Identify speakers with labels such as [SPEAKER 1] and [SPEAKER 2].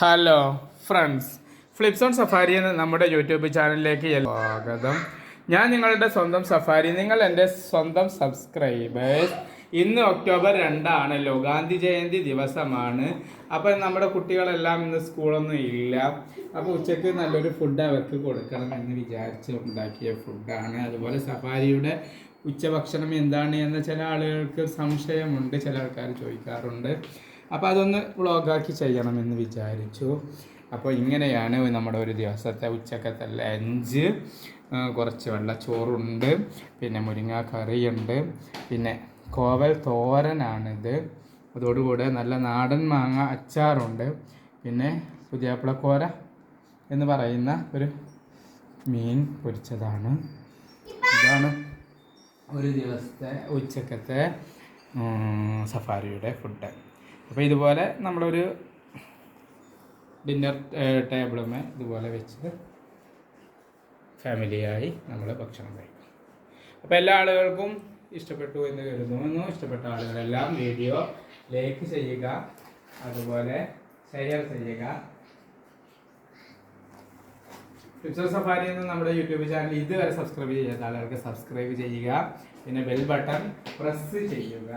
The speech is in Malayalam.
[SPEAKER 1] Hello friends, flips on safari എന്ന നമ്മുടെ യൂട്യൂബ് ചാനലിലേക്ക് സ്വാഗതം. ഞാൻ നിങ്ങളുടെ സ്വന്തം സഫാരി, നിങ്ങൾ എൻ്റെ സ്വന്തം സബ്സ്ക്രൈബേഴ്സ്. ഇന്ന് ഒക്ടോബർ 2 ഗാന്ധി ജയന്തി ദിവസമാണ്. അപ്പോൾ നമ്മുടെ കുട്ടികളെല്ലാം ഇന്ന് സ്കൂളൊന്നും ഇല്ല. അപ്പോൾ ഉച്ചയ്ക്ക് നല്ലൊരു ഫുഡ് അവർക്ക് കൊടുക്കണം എന്ന് വിചാരിച്ച് ഉണ്ടാക്കിയ ഫുഡാണ്. അതുപോലെ സഫാരിയുടെ ഉച്ചഭക്ഷണം എന്താണ് എന്ന് ചില ആളുകൾക്ക് സംശയമുണ്ട്, ചില ആൾക്കാർ ചോദിക്കാറുണ്ട്. അപ്പോൾ അതൊന്ന് വ്ളോഗാക്കി ചെയ്യണമെന്ന് വിചാരിച്ചു. അപ്പോൾ ഇങ്ങനെയാണ് നമ്മുടെ ഒരു ദിവസത്തെ ഉച്ചക്കത്തെ ലഞ്ച്. കുറച്ച് വെള്ളച്ചോറുണ്ട്, പിന്നെ മുരിങ്ങ കറിയുണ്ട്, പിന്നെ കോവൽ തോരനാണിത്. അതോടുകൂടെ നല്ല നാടൻ മാങ്ങ അച്ചാറുണ്ട്, പിന്നെ പുതിയാപ്പിളക്കോര എന്ന് പറയുന്ന ഒരു മീൻ പൊരിച്ചതാണ്. ഇതാണ് ഒരു ദിവസത്തെ ഉച്ചക്കത്തെ സഫാരിയുടെ ഫുഡ്. അപ്പോൾ ഇതുപോലെ നമ്മളൊരു ഡിന്നർ ടേബിളുമേ ഇതുപോലെ വെച്ച് ഫാമിലിയായി നമ്മൾ ഭക്ഷണം കഴിക്കും. അപ്പോൾ എല്ലാ ആളുകൾക്കും ഇഷ്ടപ്പെട്ടു എന്ന് കരുതുന്നു. ഇഷ്ടപ്പെട്ട ആളുകളെല്ലാം വീഡിയോ ലൈക്ക് ചെയ്യുക, അതുപോലെ ഷെയർ ചെയ്യുക. ഫ്ലിപ്സ് ഓൺ സഫാരി എന്ന നമ്മുടെ യൂട്യൂബ് ചാനൽ ഇതുവരെ സബ്സ്ക്രൈബ് ചെയ്യാത്ത ആളുകൾക്ക് സബ്സ്ക്രൈബ് ചെയ്യുക, പിന്നെ ബെൽ ബട്ടൺ പ്രസ് ചെയ്യുക.